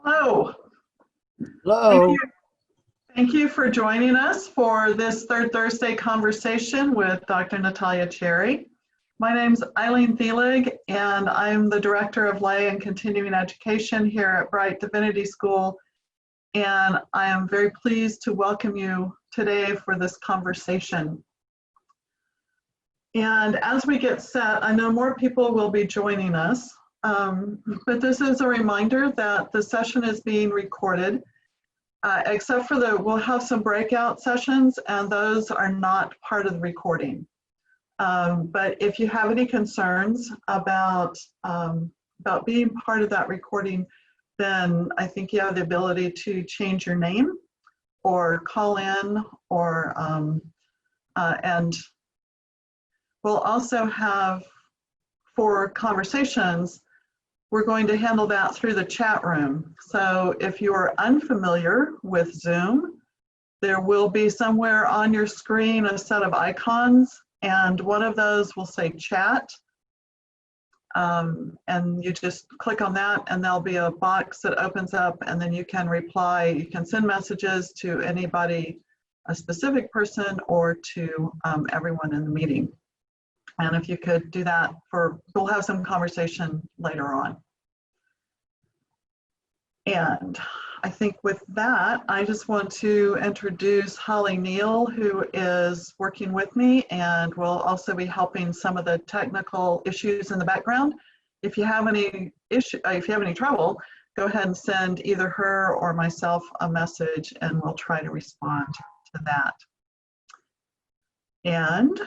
Hello. Hello. Thank you for joining us for this Third Thursday conversation with Dr. Natalya Cherry. My name's Eileen Thielig, and I'm the Director of Lay and Continuing Education here at Brite Divinity School. And I am very pleased to welcome you today for this conversation. And as we get set, I know more people will be joining us, but this is a reminder that the session is being recorded. Except for we'll have some breakout sessions, and those are not part of the recording. But if you have any concerns about being part of that recording, then I think you have the ability to change your name or call in, or and we'll also have, for conversations, we're going to handle that through the chat room. So if you are unfamiliar with Zoom, there will be somewhere on your screen a set of icons, and one of those will say chat. And you just click on that, and there'll be a box that opens up, and then you can reply. You can send messages to anybody, a specific person, or to everyone in the meeting. And if you could do that, we'll have some conversation later on. And I think with that, I just want to introduce Holly Neal, who is working with me and will also be helping some of the technical issues in the background. If you have any trouble, go ahead and send either her or myself a message, and we'll try to respond to that. And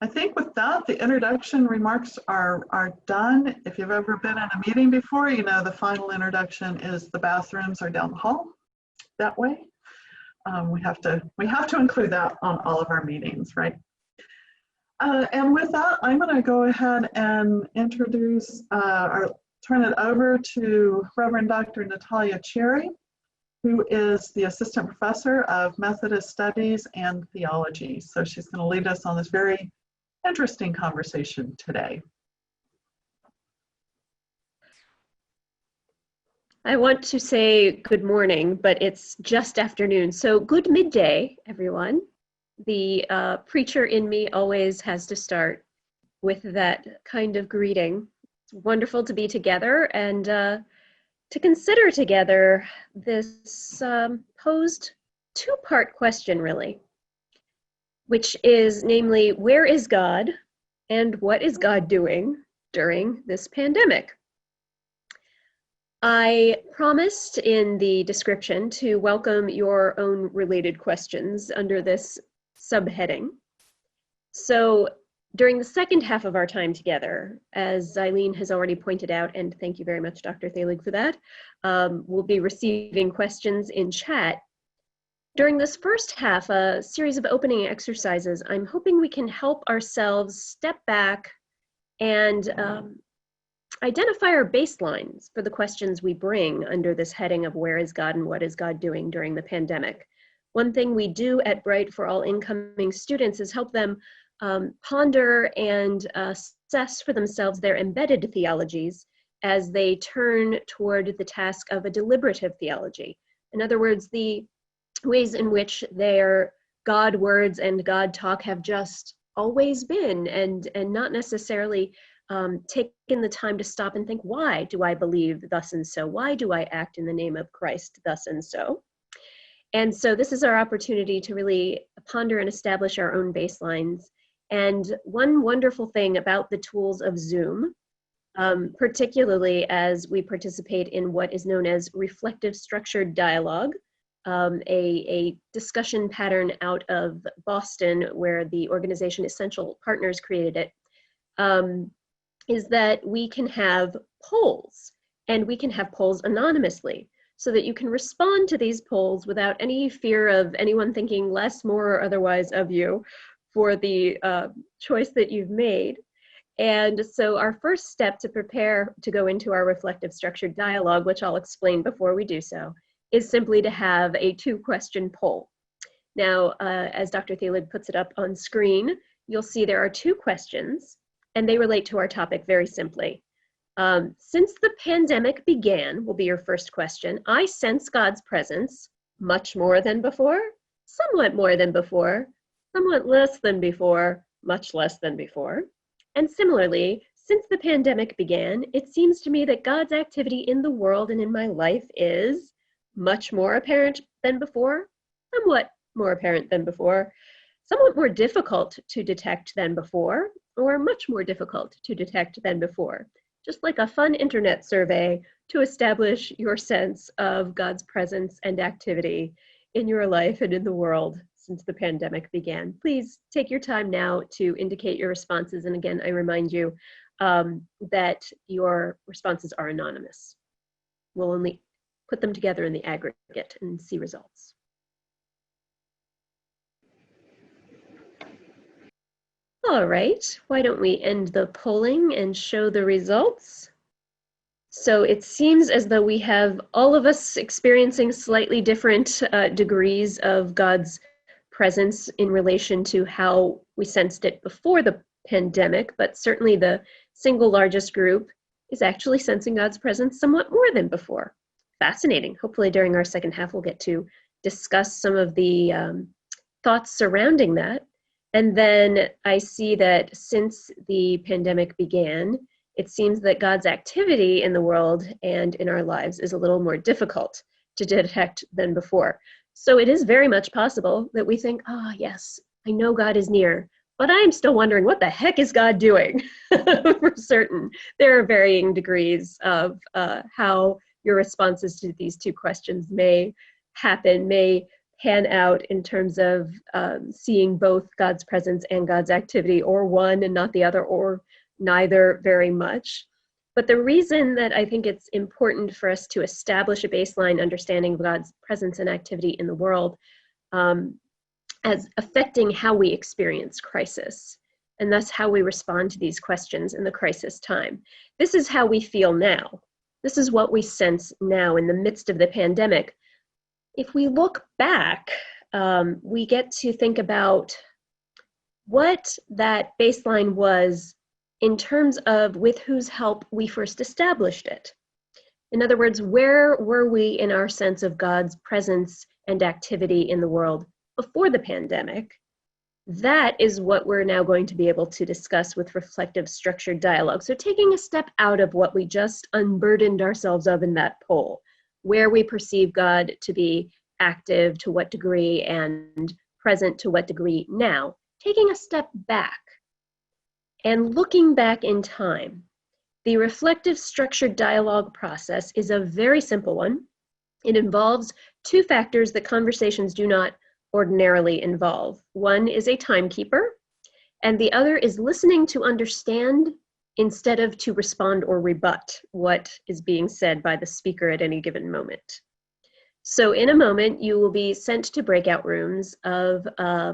I think with that, the introduction remarks are done. If you've ever been in a meeting before, you know the final introduction is the bathrooms are down the hall that way. We have to include that on all of our meetings, right? And with that, I'm going to go ahead and introduce or turn it over to Reverend Dr. Natalya Cherry, who is the Assistant Professor of Methodist Studies and Theology. So she's going to lead us on this very interesting conversation today. I want to say good morning, but it's just afternoon. So good midday, everyone. The preacher in me always has to start with that kind of greeting. It's wonderful to be together and to consider together this posed two-part question, really, which is namely, where is God and what is God doing during this pandemic? I promised in the description to welcome your own related questions under this subheading. So during the second half of our time together, as Eileen has already pointed out, and thank you very much, Dr. Thielig, for that, we'll be receiving questions in chat. During this first half, a series of opening exercises, I'm hoping we can help ourselves step back and identify our baselines for the questions we bring under this heading of where is God and what is God doing during the pandemic. One thing we do at Brite for all incoming students is help them ponder and assess for themselves their embedded theologies as they turn toward the task of a deliberative theology. In other words, the ways in which their God words and God talk have just always been, and not necessarily taken the time to stop and think, why do I believe thus and so? Why do I act in the name of Christ thus and so? And so this is our opportunity to really ponder and establish our own baselines. And one wonderful thing about the tools of Zoom, particularly as we participate in what is known as reflective structured dialogue, a discussion pattern out of Boston where the organization Essential Partners created it, is that we can have polls, and we can have polls anonymously so that you can respond to these polls without any fear of anyone thinking less, more, or otherwise of you for the choice that you've made. And so our first step to prepare to go into our reflective structured dialogue, which I'll explain before we do so, is simply to have a 2-question poll. Now, as Dr. Thielig puts it up on screen, you'll see there are 2 questions, and they relate to our topic very simply. Since the pandemic began, will be your first question, I sense God's presence much more than before, somewhat more than before, somewhat less than before, much less than before. And similarly, since the pandemic began, it seems to me that God's activity in the world and in my life is much more apparent than before, somewhat more apparent than before, somewhat more difficult to detect than before, or much more difficult to detect than before. Just like a fun internet survey to establish your sense of God's presence and activity in your life and in the world since the pandemic began. Please take your time now to indicate your responses. And again, I remind you that your responses are anonymous. We'll only put them together in the aggregate and see results. All right, why don't we end the polling and show the results? So it seems as though we have all of us experiencing slightly different degrees of God's presence in relation to how we sensed it before the pandemic, but certainly the single largest group is actually sensing God's presence somewhat more than before. Fascinating. Hopefully during our second half, we'll get to discuss some of the thoughts surrounding that. And then I see that since the pandemic began, it seems that God's activity in the world and in our lives is a little more difficult to detect than before. So it is very much possible that we think, yes, I know God is near, but I'm still wondering, what the heck is God doing? For certain, there are varying degrees of how your responses to these two questions may happen, may pan out in terms of seeing both God's presence and God's activity, or one and not the other, or neither very much. But the reason that I think it's important for us to establish a baseline understanding of God's presence and activity in the world as affecting how we experience crisis, and thus how we respond to these questions in the crisis time. This is how we feel now. This is what we sense now in the midst of the pandemic. If we look back, we get to think about what that baseline was in terms of with whose help we first established it. In other words, where were we in our sense of God's presence and activity in the world before the pandemic? That is what we're now going to be able to discuss with reflective structured dialogue. So taking a step out of what we just unburdened ourselves of in that poll, where we perceive God to be active to what degree and present to what degree now, taking a step back and looking back in time. The reflective structured dialogue process is a very simple one. It involves two factors that conversations do not ordinarily involve. One is a timekeeper, and the other is listening to understand instead of to respond or rebut what is being said by the speaker at any given moment. So in a moment, you will be sent to breakout rooms of,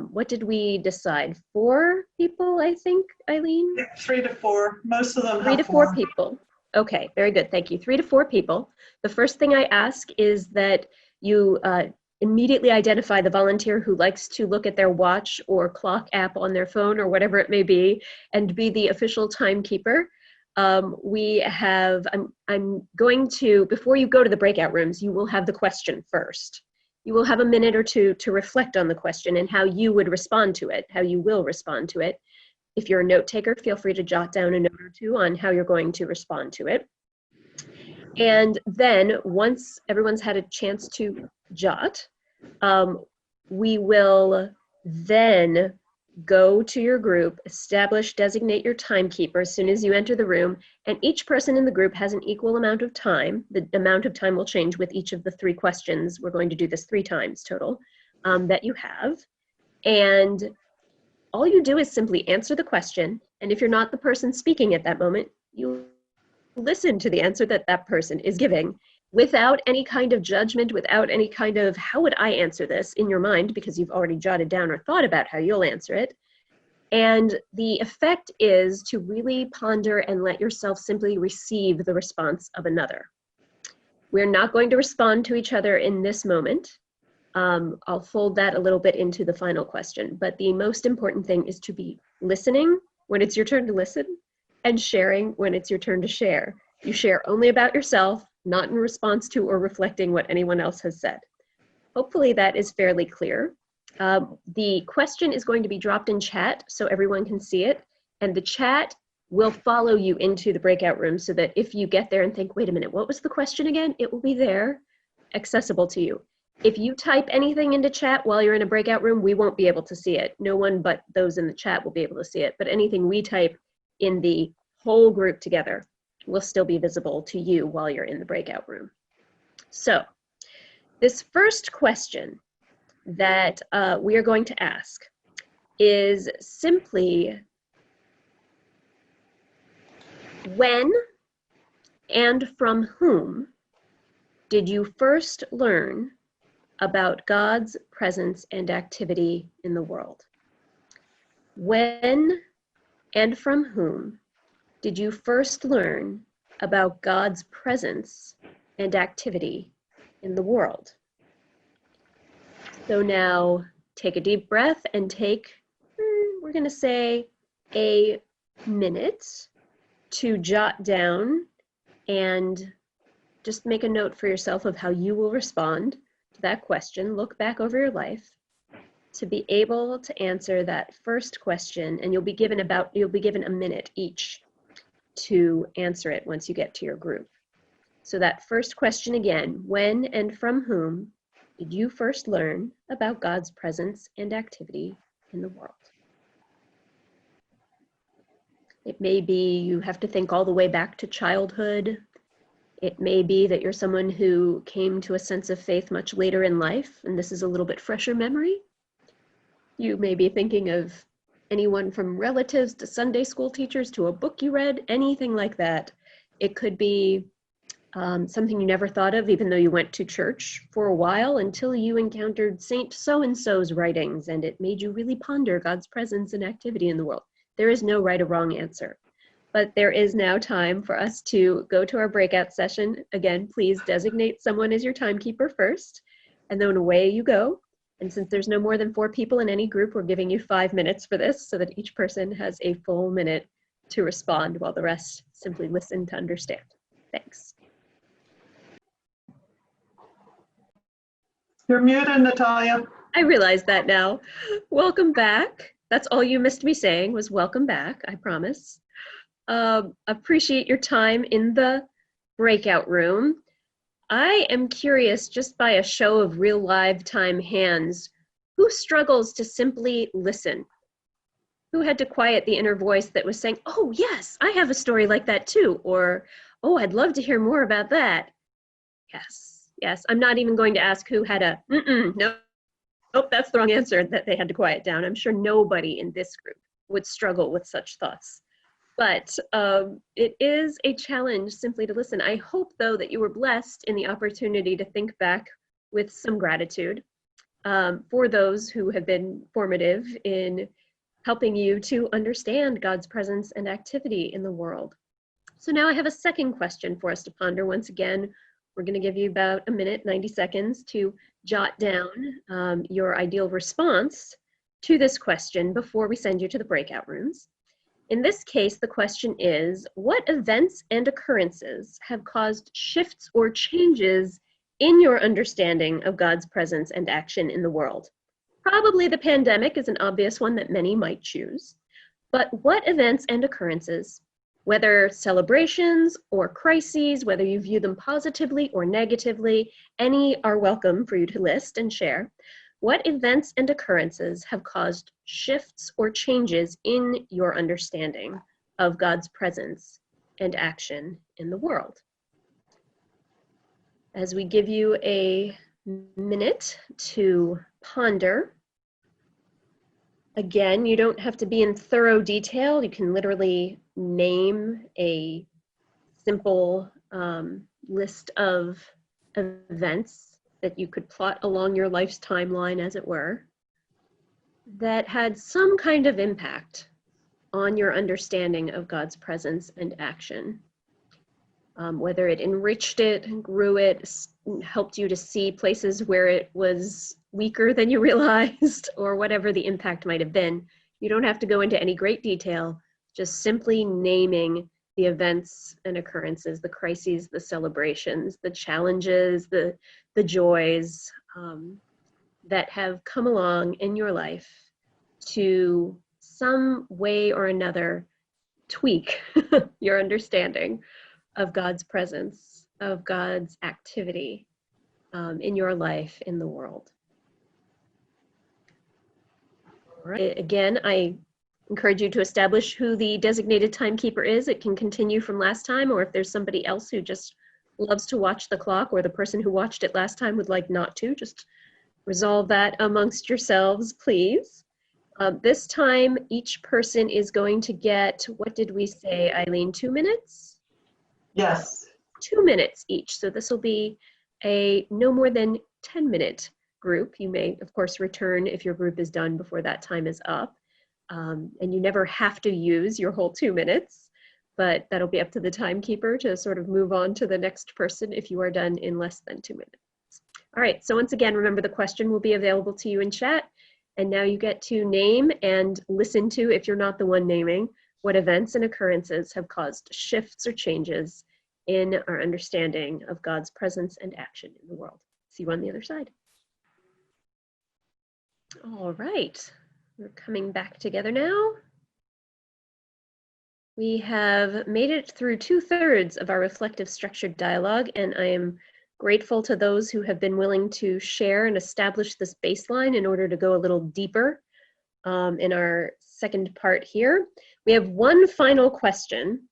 what did we decide? 4 people, I think, Eileen? Yeah, 3 to 4. Most of them 3 to 4 people. Okay, very good, thank you. 3 to 4 people. The first thing I ask is that you immediately identify the volunteer who likes to look at their watch or clock app on their phone or whatever it may be and be the official timekeeper. I'm going to, before you go to the breakout rooms, you will have the question first. You will have a minute or two to reflect on the question and how you would respond to it, how you will respond to it. If you're a note taker, feel free to jot down a note or two on how you're going to respond to it. And then once everyone's had a chance to jot, we will then go to your group, designate your timekeeper as soon as you enter the room, and each person in the group has an equal amount of time. The amount of time will change with each of the 3 questions. We're going to do this 3 times total that you have. And all you do is simply answer the question, and if you're not the person speaking at that moment, you listen to the answer that that person is giving without any kind of judgment, without any kind of, how would I answer this in your mind, because you've already jotted down or thought about how you'll answer it. And the effect is to really ponder and let yourself simply receive the response of another. We're not going to respond to each other in this moment. I'll fold that a little bit into the final question, but the most important thing is to be listening when it's your turn to listen and sharing when it's your turn to share. You share only about yourself, not in response to or reflecting what anyone else has said. Hopefully that is fairly clear. The question is going to be dropped in chat so everyone can see it, and the chat will follow you into the breakout room so that if you get there and think, wait a minute, what was the question again? It will be there, accessible to you. If you type anything into chat while you're in a breakout room, we won't be able to see it. No one but those in the chat will be able to see it, but anything we type in the whole group together will still be visible to you while you're in the breakout room. So this first question that we are going to ask is simply, when and from whom did you first learn about God's presence and activity in the world? When and from whom did you first learn about God's presence and activity in the world? So now take a deep breath and take, we're going to say, a minute to jot down and just make a note for yourself of how you will respond to that question. Look back over your life to be able to answer that first question, and you'll be given a minute each to answer it once you get to your group. So that first question again, when and from whom did you first learn about God's presence and activity in the world? It may be you have to think all the way back to childhood. It may be that you're someone who came to a sense of faith much later in life, and this is a little bit fresher memory. You may be thinking of anyone from relatives to Sunday school teachers to a book you read, anything like that. It could be something you never thought of, even though you went to church for a while, until you encountered Saint so-and-so's writings and it made you really ponder God's presence and activity in the world. There is no right or wrong answer, but there is now time for us to go to our breakout session. Again, please designate someone as your timekeeper first, and then away you go. And since there's no more than 4 people in any group, we're giving you 5 minutes for this so that each person has a full minute to respond while the rest simply listen to understand. Thanks. You're muted, Natalya. I realize that now. Welcome back. That's all you missed me saying was welcome back, I promise. Appreciate your time in the breakout room. I am curious, just by a show of real live time hands, who struggles to simply listen? Who had to quiet the inner voice that was saying, oh yes, I have a story like that too, or, oh, I'd love to hear more about that. Yes, I'm not even going to ask who had a, nope, that's the wrong answer, that they had to quiet down. I'm sure nobody in this group would struggle with such thoughts. But it is a challenge simply to listen. I hope, though, that you were blessed in the opportunity to think back with some gratitude for those who have been formative in helping you to understand God's presence and activity in the world. So now I have a second question for us to ponder. Once again, we're going to give you about a minute, 90 seconds to jot down your ideal response to this question before we send you to the breakout rooms. In this case, the question is, what events and occurrences have caused shifts or changes in your understanding of God's presence and action in the world? Probably the pandemic is an obvious one that many might choose, but what events and occurrences, whether celebrations or crises, whether you view them positively or negatively, any are welcome for you to list and share. What events and occurrences have caused shifts or changes in your understanding of God's presence and action in the world? As we give you a minute to ponder, again, you don't have to be in thorough detail. You can literally name a simple list of events that you could plot along your life's timeline, as it were, that had some kind of impact on your understanding of God's presence and action. Whether it enriched it, grew it, helped you to see places where it was weaker than you realized, or whatever the impact might have been. You don't have to go into any great detail, just simply naming the events and occurrences, the crises, the celebrations, the challenges, the joys that have come along in your life to some way or another tweak your understanding of God's presence, of God's activity in your life, in the world. All right. Again, I encourage you to establish who the designated timekeeper is. It can continue from last time, or if there's somebody else who just loves to watch the clock, or the person who watched it last time would like not to, just resolve that amongst yourselves, please. This time, each person is going to get, what did we say, Eileen, 2 minutes? Yes. 2 minutes each. So this will be a no more than 10-minute group. You may, of course, return if your group is done before that time is up. And you never have to use your whole 2 minutes, but that'll be up to the timekeeper to sort of move on to the next person if you are done in less than 2 minutes. All right, so once again, remember the question will be available to you in chat. And now you get to name and listen to, if you're not the one naming, what events and occurrences have caused shifts or changes in our understanding of God's presence and action in the world. See you on the other side. All right, we're coming back together now. We have made it through 2/3 of our reflective structured dialogue, and I am grateful to those who have been willing to share and establish this baseline in order to go a little deeper in our second part here. We have one final question,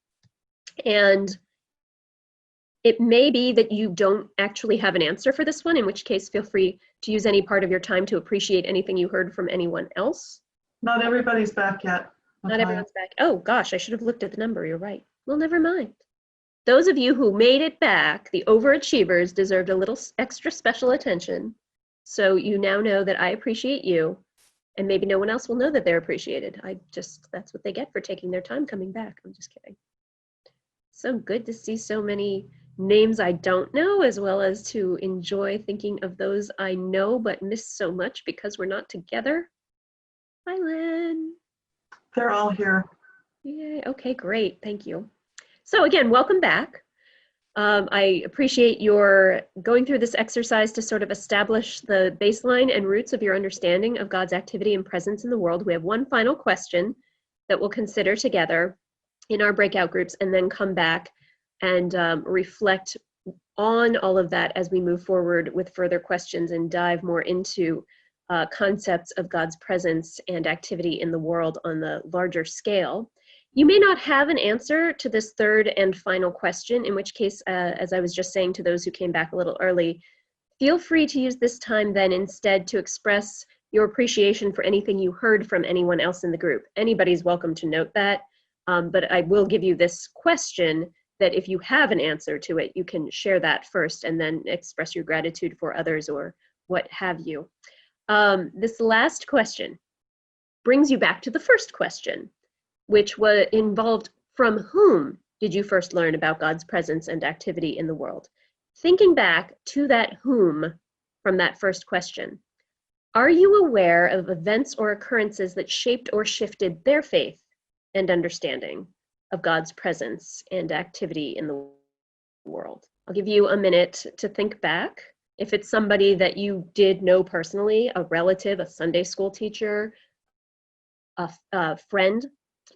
and it may be that you don't actually have an answer for this one, in which case feel free to use any part of your time to appreciate anything you heard from anyone else. Not everybody's back yet. Not everyone's back. Oh gosh, I should have looked at the number, you're right. Well, never mind. Those of you who made it back, the overachievers, deserved a little extra special attention. So you now know that I appreciate you, and maybe no one else will know that they're appreciated. That's what they get for taking their time coming back. I'm just kidding. So good to see so many names I don't know, as well as to enjoy thinking of those I know but miss so much because we're not together. Hi, Lynn. They're all here. Yay, okay, great, thank you. So again, welcome back. I appreciate your going through this exercise to sort of establish the baseline and roots of your understanding of God's activity and presence in the world. We have one final question that we'll consider together in our breakout groups, and then come back and reflect on all of that as we move forward with further questions and dive more into concepts of God's presence and activity in the world on the larger scale. You may not have an answer to this third and final question, in which case, as I was just saying to those who came back a little early, feel free to use this time then instead to express your appreciation for anything you heard from anyone else in the group. Anybody's welcome to note that, but I will give you this question that if you have an answer to it, you can share that first and then express your gratitude for others or what have you. This last question brings you back to the first question, which was involved, from whom did you first learn about God's presence and activity in the world? Thinking back to that whom from that first question, are you aware of events or occurrences that shaped or shifted their faith and understanding of God's presence and activity in the world? I'll give you a minute to think back. If it's somebody that you did know personally, a relative, a Sunday school teacher, a friend,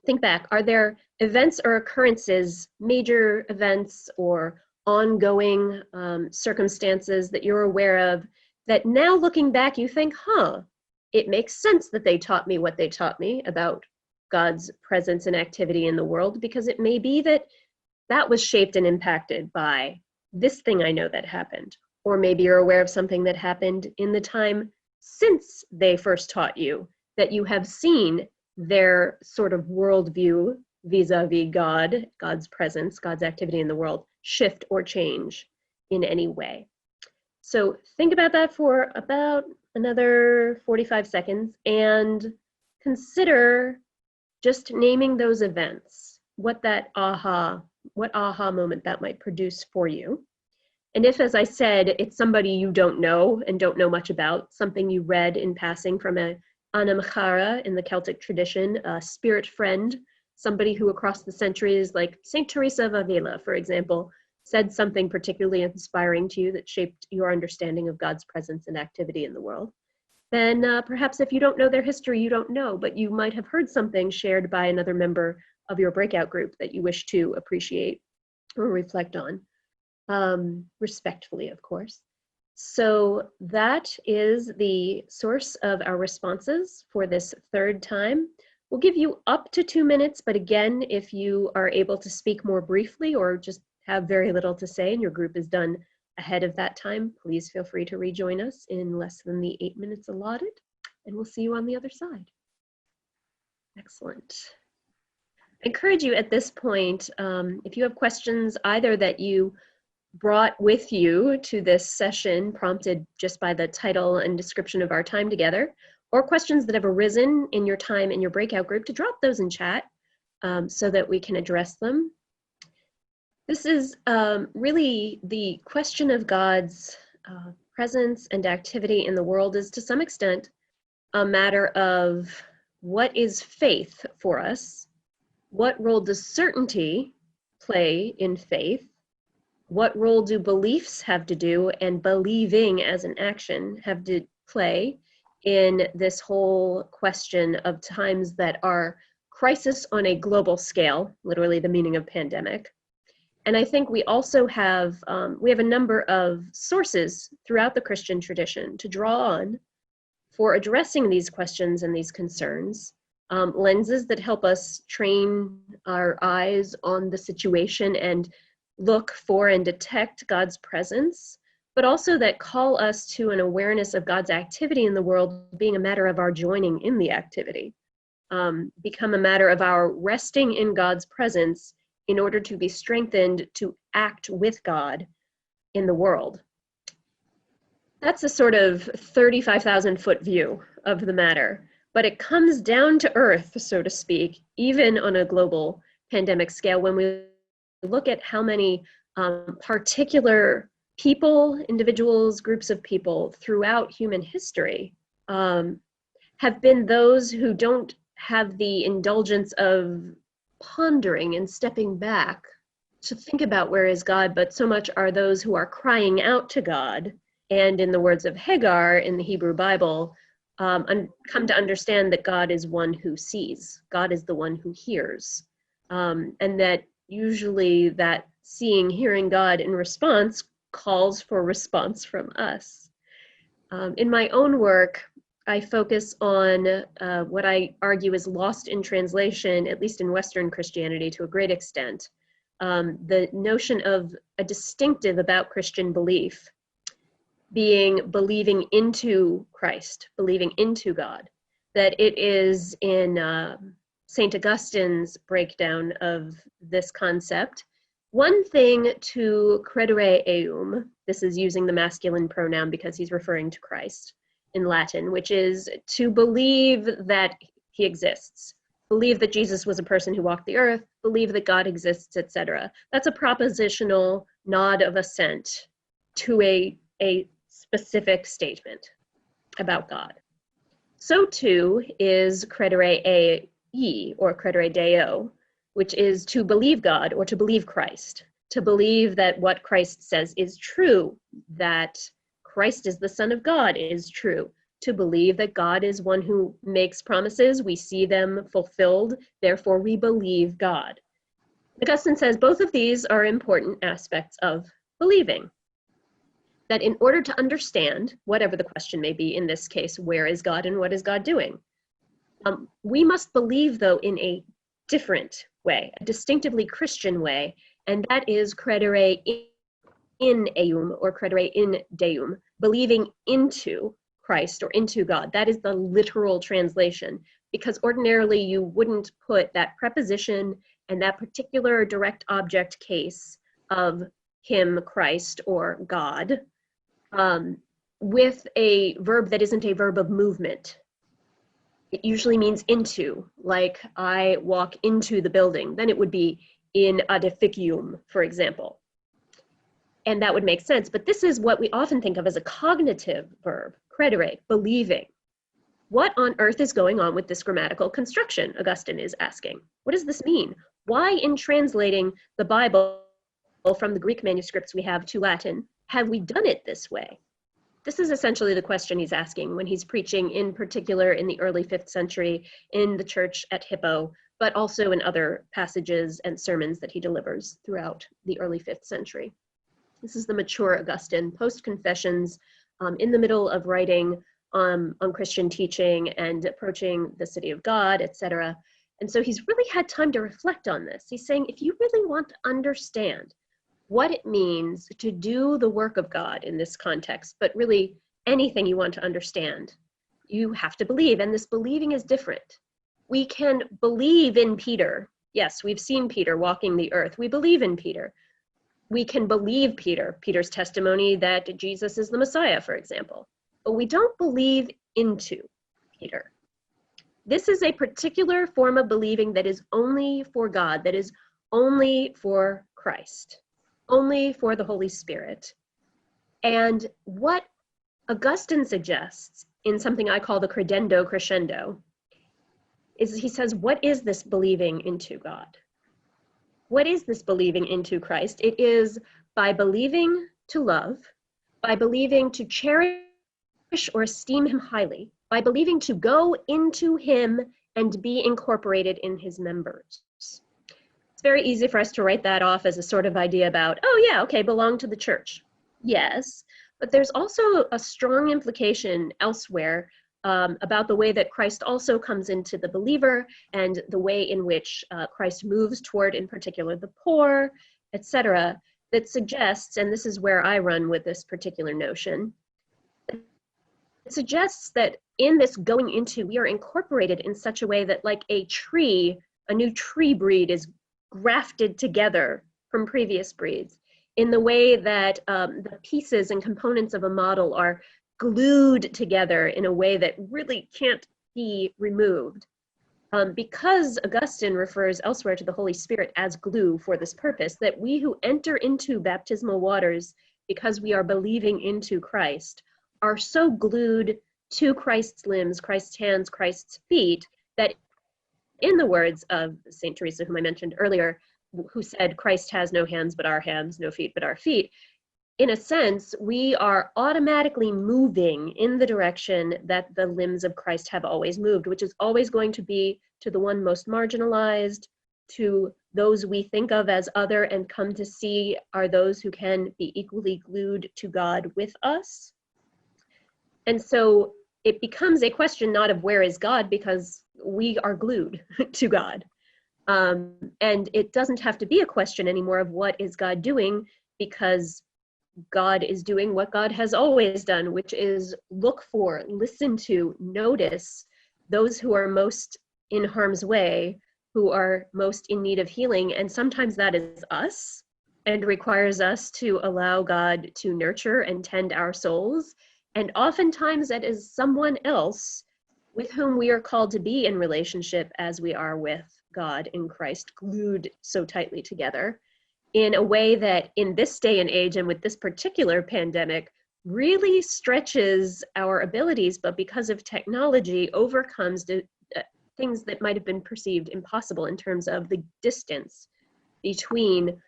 think back. Are there events or occurrences, major events or ongoing circumstances that you're aware of that now looking back you think, it makes sense that they taught me what they taught me about God's presence and activity in the world, because it may be that that was shaped and impacted by this thing I know that happened. Or maybe you're aware of something that happened in the time since they first taught you, that you have seen their sort of worldview vis-a-vis God, God's presence, God's activity in the world, shift or change in any way. So think about that for about another 45 seconds and consider just naming those events, what aha moment that might produce for you. And if, as I said, it's somebody you don't know and don't know much about, something you read in passing from a Anamchara in the Celtic tradition, a spirit friend, somebody who across the centuries, like Saint Teresa of Avila, for example, said something particularly inspiring to you that shaped your understanding of God's presence and activity in the world, then perhaps if you don't know their history, you don't know, but you might have heard something shared by another member of your breakout group that you wish to appreciate or reflect on, respectfully, of course. So that is the source of our responses for this third time. We'll give you up to 2 minutes, but again, if you are able to speak more briefly or just have very little to say and your group is done ahead of that time, please feel free to rejoin us in less than the 8 minutes allotted, and we'll see you on the other side. Excellent. I encourage you at this point, if you have questions either that you brought with you to this session, prompted just by the title and description of our time together, or questions that have arisen in your time in your breakout group, to drop those in chat so that we can address them. This is really the question of God's presence and activity in the world is to some extent a matter of what is faith for us, what role does certainty play in faith, what role do beliefs have to do and believing as an action have to play in this whole question of times that are crisis on a global scale, literally the meaning of pandemic. And I think we also have, we have a number of sources throughout the Christian tradition to draw on for addressing these questions and these concerns, lenses that help us train our eyes on the situation and look for and detect God's presence, but also that call us to an awareness of God's activity in the world being a matter of our joining in the activity, become a matter of our resting in God's presence in order to be strengthened to act with God in the world. That's a sort of 35,000-foot view of the matter, but it comes down to earth, so to speak, even on a global pandemic scale when we look at how many particular people, individuals, groups of people throughout human history have been those who don't have the indulgence of pondering and stepping back to think about where is God, but so much are those who are crying out to God, and in the words of Hagar in the Hebrew Bible, come to understand that God is one who sees, God is the one who hears, and that usually that seeing, hearing God in response calls for response from us. In my own work, I focus on what I argue is lost in translation, at least in Western Christianity to a great extent, the notion of a distinctive about Christian belief being believing into Christ, believing into God, that it is in St. Augustine's breakdown of this concept, one thing to credere eum, this is using the masculine pronoun because he's referring to Christ in Latin, which is to believe that he exists, believe that Jesus was a person who walked the earth, believe that God exists, etc. That's a propositional nod of assent to a specific statement about God. So too is credere ei, or credere deo, which is to believe God or to believe Christ, to believe that what Christ says is true, that Christ is the Son of God is true, to believe that God is one who makes promises, we see them fulfilled, therefore we believe God. Augustine says both of these are important aspects of believing. That in order to understand, whatever the question may be, in this case, where is God and what is God doing? We must believe, though, in a different way, a distinctively Christian way, and that is credere in eum or credere in deum, believing into Christ or into God. That is the literal translation, because ordinarily you wouldn't put that preposition and that particular direct object case of him, Christ, or God with a verb that isn't a verb of movement. It usually means into, like I walk into the building. Then it would be in edificium, for example. And that would make sense. But this is what we often think of as a cognitive verb, credere, believing. What on earth is going on with this grammatical construction? Augustine is asking. What does this mean? Why, in translating the Bible from the Greek manuscripts we have to Latin, have we done it this way? This is essentially the question he's asking when he's preaching, in particular in the early 5th century in the church at Hippo, but also in other passages and sermons that he delivers throughout the early 5th century. This is the mature Augustine, post-Confessions, in the middle of writing on Christian teaching and approaching the city of God, etc. And so he's really had time to reflect on this. He's saying, if you really want to understand what it means to do the work of God in this context, but really anything you want to understand, you have to believe, and this believing is different. We can believe in Peter. Yes, we've seen Peter walking the earth. We believe in Peter. We can believe Peter's testimony that Jesus is the Messiah, for example, but we don't believe into Peter. This is a particular form of believing that is only for God, that is only for Christ, only for the Holy Spirit. And what Augustine suggests in something I call the credendo crescendo is he says, what is this believing into God? What is this believing into Christ? It is by believing to love, by believing to cherish or esteem him highly, by believing to go into him and be incorporated in his members. It's very easy for us to write that off as a sort of idea about, oh yeah, okay, belong to the church. Yes, but there's also a strong implication elsewhere about the way that Christ also comes into the believer and the way in which Christ moves toward, in particular, the poor, etc., that suggests, and this is where I run with this particular notion, it suggests that in this going into, we are incorporated in such a way that like a tree, a new tree breed is grafted together from previous breeds, in the way that the pieces and components of a model are glued together in a way that really can't be removed. Because Augustine refers elsewhere to the Holy Spirit as glue for this purpose, that we who enter into baptismal waters because we are believing into Christ are so glued to Christ's limbs, Christ's hands, Christ's feet, that in the words of St. Teresa, whom I mentioned earlier, who said, Christ has no hands but our hands, no feet but our feet, in a sense, we are automatically moving in the direction that the limbs of Christ have always moved, which is always going to be to the one most marginalized, to those we think of as other and come to see are those who can be equally glued to God with us. And so it becomes a question not of where is God, because we are glued to God. And it doesn't have to be a question anymore of what is God doing, because God is doing what God has always done, which is look for, listen to, notice those who are most in harm's way, who are most in need of healing. And sometimes that is us and requires us to allow God to nurture and tend our souls. And oftentimes that is someone else with whom we are called to be in relationship as we are with God in Christ, glued so tightly together, in a way that in this day and age and with this particular pandemic really stretches our abilities, but because of technology overcomes things that might have been perceived impossible in terms of the distance between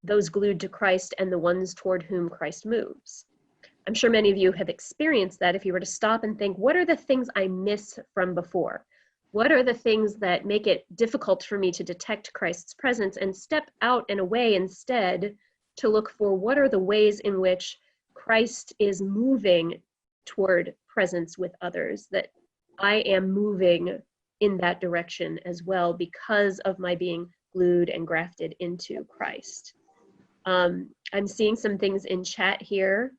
those glued to Christ and the ones toward whom Christ moves. I'm sure many of you have experienced that. If you were to stop and think, what are the things I miss from before? What are the things that make it difficult for me to detect Christ's presence, and step out and away instead to look for what are the ways in which Christ is moving toward presence with others, that I am moving in that direction as well because of my being glued and grafted into Christ. I'm seeing some things in chat here.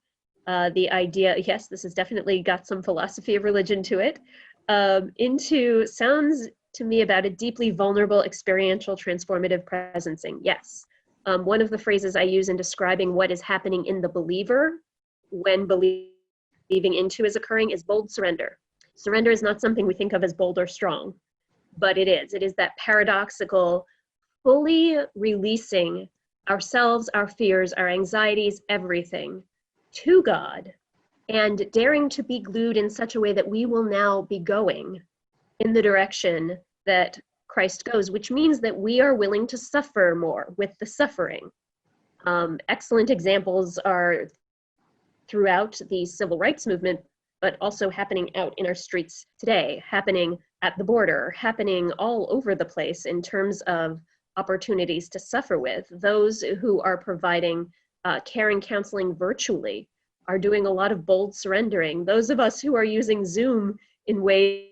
The idea, yes, this has definitely got some philosophy of religion to it. Sounds to me about a deeply vulnerable, experiential, transformative presencing. Yes. One of the phrases I use in describing what is happening in the believer when believing into is occurring is bold surrender. Surrender is not something we think of as bold or strong, but it is. It is that paradoxical, fully releasing ourselves, our fears, our anxieties, everything to God, and daring to be glued in such a way that we will now be going in the direction that Christ goes, which means that we are willing to suffer more with the suffering. Excellent examples are throughout the civil rights movement, but also happening out in our streets today, happening at the border, happening all over the place in terms of opportunities to suffer with. Those who are providing care and counseling virtually are doing a lot of bold surrendering. Those of us who are using Zoom in ways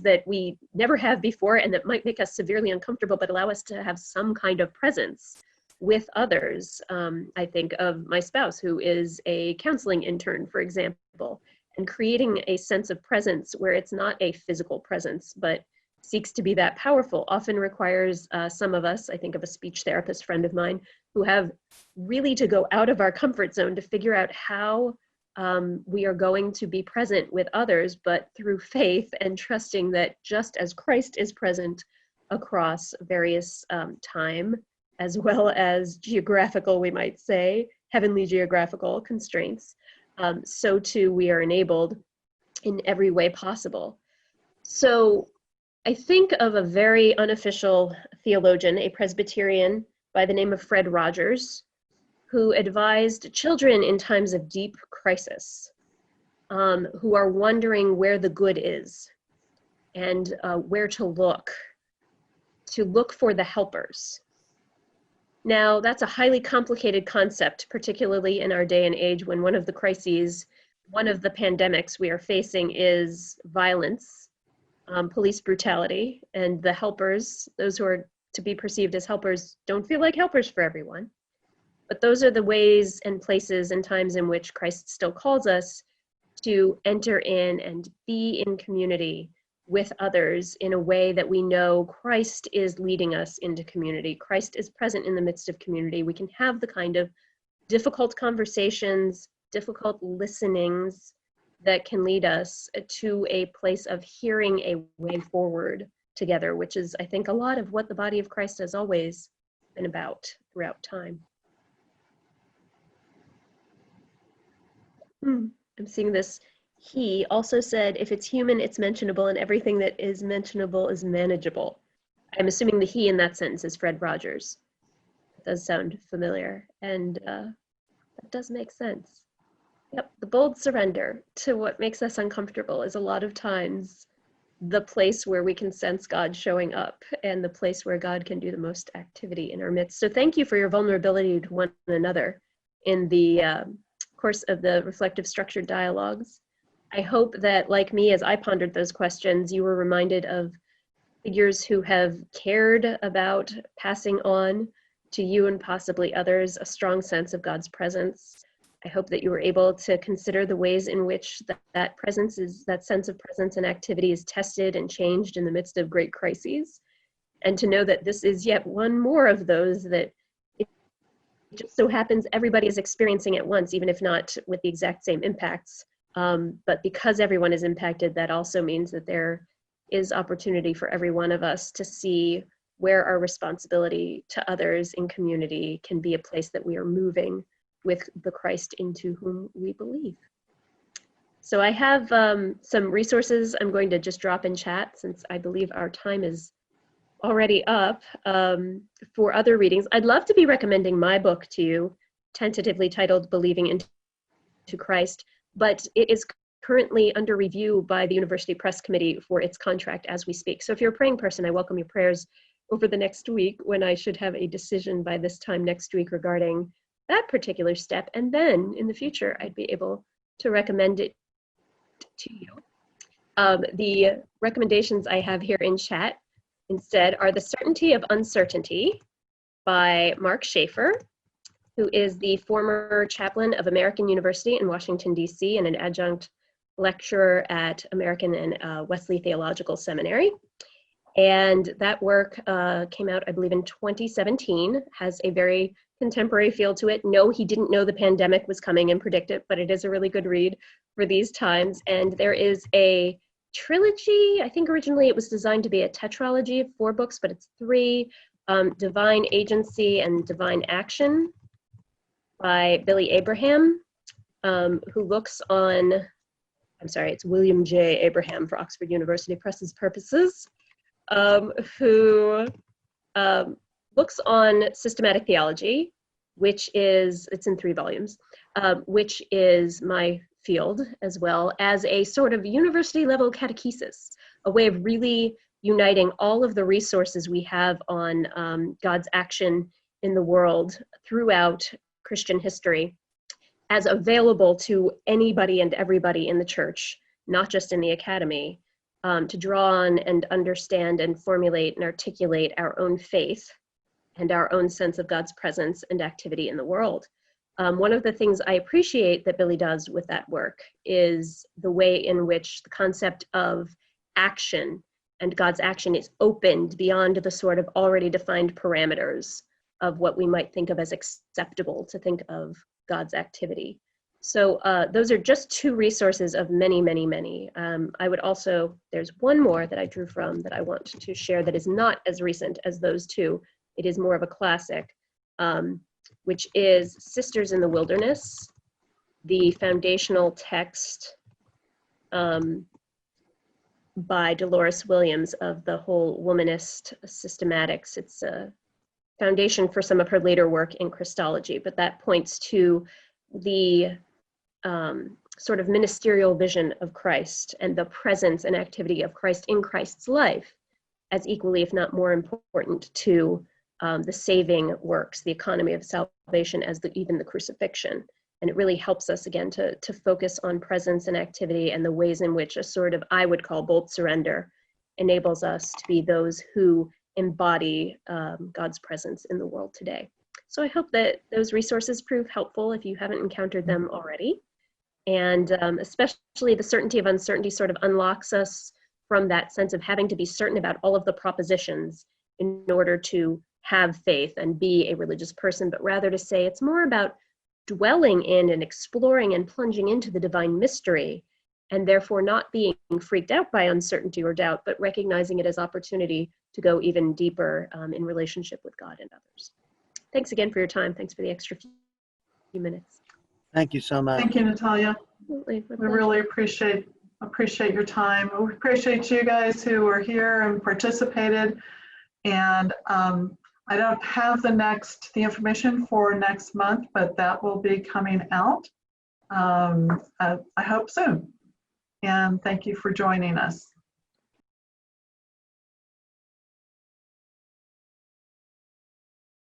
that we never have before and that might make us severely uncomfortable but allow us to have some kind of presence with others. I think of my spouse, who is a counseling intern, for example, and creating a sense of presence where it's not a physical presence, but seeks to be that powerful, often requires some of us, I think of a speech therapist friend of mine, who have really to go out of our comfort zone to figure out how we are going to be present with others, but through faith and trusting that just as Christ is present across various time, as well as geographical, we might say, heavenly geographical constraints, so too we are enabled in every way possible. So I think of a very unofficial theologian, a Presbyterian by the name of Fred Rogers, who advised children in times of deep crisis, who are wondering where the good is and where to look for the helpers. Now, that's a highly complicated concept, particularly in our day and age when one of the crises, one of the pandemics we are facing is violence, police brutality, and the helpers, those who are to be perceived as helpers, don't feel like helpers for everyone. But those are the ways and places and times in which Christ still calls us to enter in and be in community with others in a way that we know Christ is leading us into community. Christ is present in the midst of community. We can have the kind of difficult conversations, difficult listenings that can lead us to a place of hearing a way forward together, which is, I think, a lot of what the body of Christ has always been about throughout time. I'm seeing this. He also said, if it's human, it's mentionable, and everything that is mentionable is manageable. I'm assuming the he in that sentence is Fred Rogers. It does sound familiar, and that does make sense. Yep, the bold surrender to what makes us uncomfortable is a lot of times the place where we can sense God showing up and the place where God can do the most activity in our midst. So thank you for your vulnerability to one another in the course of the reflective structured dialogues. I hope that, like me, as I pondered those questions, you were reminded of figures who have cared about passing on to you and possibly others a strong sense of God's presence. I hope that you were able to consider the ways in which that presence is, that sense of presence and activity is tested and changed in the midst of great crises, and to know that this is yet one more of those that it just so happens everybody is experiencing at once, even if not with the exact same impacts. But because everyone is impacted, that also means that there is opportunity for every one of us to see where our responsibility to others in community can be a place that we are moving with the Christ into whom we believe. So I have some resources I'm going to just drop in chat, since I believe our time is already up, for other readings. I'd love to be recommending my book to you, tentatively titled Believing into Christ, but it is currently under review by the University Press Committee for its contract as we speak. So if you're a praying person, I welcome your prayers over the next week, when I should have a decision by this time next week regarding that particular step. And then in the future, I'd be able to recommend it to you. The recommendations I have here in chat instead are The Certainty of Uncertainty by Mark Schaefer, who is the former chaplain of American University in Washington, D.C., and an adjunct lecturer at American and Wesley Theological Seminary. And that work came out, I believe, in 2017, has a very contemporary feel to it. No, he didn't know the pandemic was coming and predict it, but it is a really good read for these times. And there is a trilogy. I think originally it was designed to be a tetralogy of 4 books, but it's 3, Divine Agency and Divine Action by Billy Abraham. who looks on, I'm sorry, it's William J. Abraham for Oxford University Press's purposes, who looks on systematic theology, which is, it's in 3 volumes, which is my field, as well as a sort of university level catechesis, a way of really uniting all of the resources we have on God's action in the world throughout Christian history as available to anybody and everybody in the church, not just in the academy, to draw on and understand and formulate and articulate our own faith and our own sense of God's presence and activity in the world. One of the things I appreciate that Billy does with that work is the way in which the concept of action and God's action is opened beyond the sort of already defined parameters of what we might think of as acceptable to think of God's activity. So those are just 2 resources of many, many, many. I would also, there's one more that I drew from that I want to share that is not as recent as those 2. It is more of a classic, which is Sisters in the Wilderness, the foundational text by Dolores Williams of the whole womanist systematics. It's a foundation for some of her later work in Christology, but that points to the sort of ministerial vision of Christ and the presence and activity of Christ in Christ's life as equally, if not more important, to the saving works, the economy of salvation, as even the crucifixion. And it really helps us, again, to focus on presence and activity and the ways in which a sort of, I would call, bold surrender enables us to be those who embody God's presence in the world today. So I hope that those resources prove helpful if you haven't encountered them already. And especially the certainty of uncertainty sort of unlocks us from that sense of having to be certain about all of the propositions in order to have faith and be a religious person, but rather to say it's more about dwelling in and exploring and plunging into the divine mystery, and therefore not being freaked out by uncertainty or doubt, but recognizing it as opportunity to go even deeper in relationship with God and others. Thanks again for your time. Thanks for the extra few minutes. Thank you so much. Thank you, Natalya. Absolutely. We really appreciate your time. We appreciate you guys who are here and participated. And I don't have the information for next month, but that will be coming out, I hope soon. And thank you for joining us.